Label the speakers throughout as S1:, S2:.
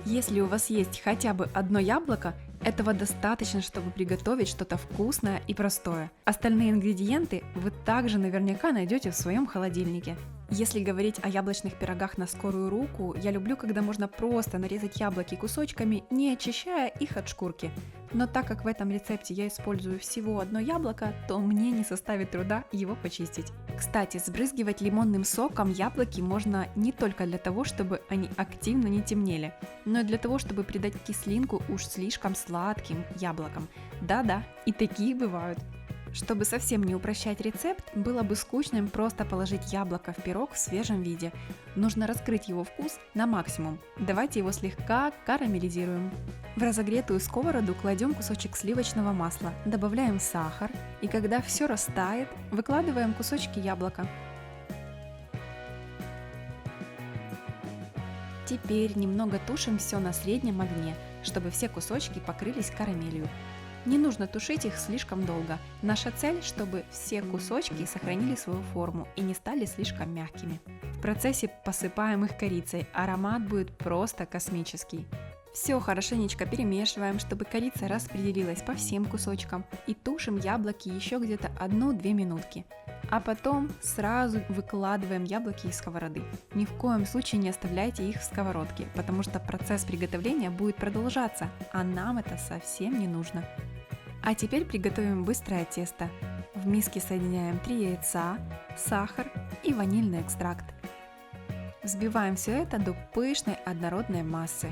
S1: Если у вас есть хотя бы одно яблоко, этого достаточно, чтобы приготовить что-то вкусное и простое. Остальные ингредиенты вы также наверняка найдете в своем холодильнике. Если говорить о яблочных пирогах на скорую руку, я люблю, когда можно просто нарезать яблоки кусочками, не очищая их от шкурки. Но так как в этом рецепте я использую всего одно яблоко, то мне не составит труда его почистить. Кстати, сбрызгивать лимонным соком яблоки можно не только для того, чтобы они активно не темнели, но и для того, чтобы придать кислинку уж слишком сладким яблокам. Да-да, и такие бывают. Чтобы совсем не упрощать рецепт, было бы скучным просто положить яблоко в пирог в свежем виде. Нужно раскрыть его вкус на максимум. Давайте его слегка карамелизируем. В разогретую сковороду кладем кусочек сливочного масла, добавляем сахар и когда все растает, выкладываем кусочки яблока. Теперь немного тушим все на среднем огне, чтобы все кусочки покрылись карамелью. Не нужно тушить их слишком долго. Наша цель, чтобы все кусочки сохранили свою форму и не стали слишком мягкими. В процессе посыпаем их корицей, аромат будет просто космический. Все хорошенечко перемешиваем, чтобы корица распределилась по всем кусочкам и тушим яблоки еще где-то 1-2 минутки. А потом сразу выкладываем яблоки из сковороды. Ни в коем случае не оставляйте их в сковородке, потому что процесс приготовления будет продолжаться, а нам это совсем не нужно. А теперь приготовим быстрое тесто. В миске соединяем 3 яйца, сахар и ванильный экстракт. Взбиваем все это до пышной однородной массы.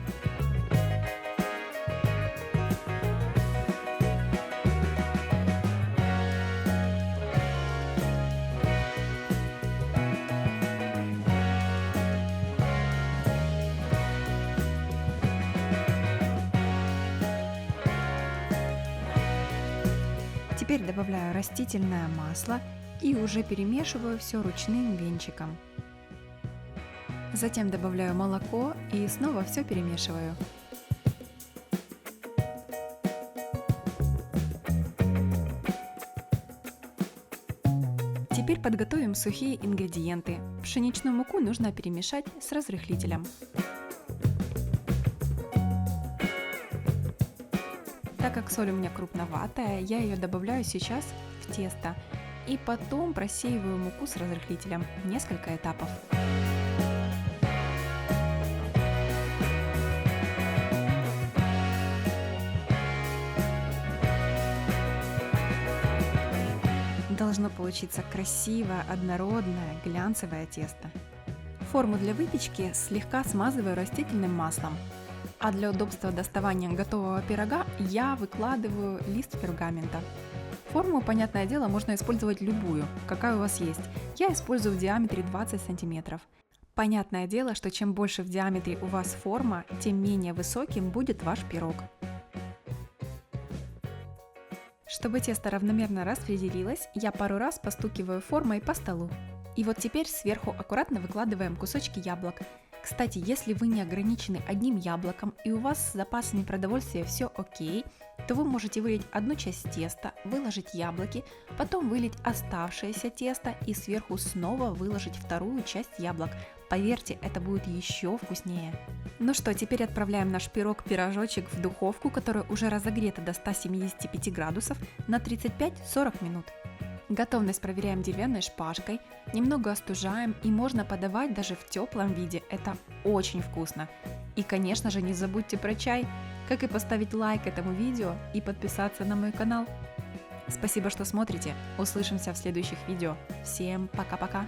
S1: Теперь добавляю растительное масло и уже перемешиваю все ручным венчиком. Затем добавляю молоко и снова все перемешиваю. Теперь подготовим сухие ингредиенты. Пшеничную муку нужно перемешать с разрыхлителем. Так как соль у меня крупноватая, я ее добавляю сейчас в тесто и потом просеиваю муку с разрыхлителем. Несколько этапов. Должно получиться красивое, однородное, глянцевое тесто. Форму для выпечки слегка смазываю растительным маслом. А для удобства доставания готового пирога я выкладываю лист пергамента. Форму, понятное дело, можно использовать любую, какая у вас есть. Я использую в диаметре 20 см. Понятное дело, что чем больше в диаметре у вас форма, тем менее высоким будет ваш пирог. Чтобы тесто равномерно распределилось, я пару раз постукиваю формой по столу. И вот теперь сверху аккуратно выкладываем кусочки яблок. Кстати, если вы не ограничены одним яблоком и у вас с запасами продовольствия все окей, то вы можете вылить одну часть теста, выложить яблоки, потом вылить оставшееся тесто и сверху снова выложить вторую часть яблок. Поверьте, это будет еще вкуснее. Ну что, теперь отправляем наш пирожочек в духовку, которая уже разогрета до 175 градусов на 35-40 минут. Готовность проверяем деревянной шпажкой, немного остужаем и можно подавать даже в теплом виде, это очень вкусно. И конечно же не забудьте про чай, как и поставить лайк этому видео и подписаться на мой канал. Спасибо, что смотрите, услышимся в следующих видео. Всем пока-пока!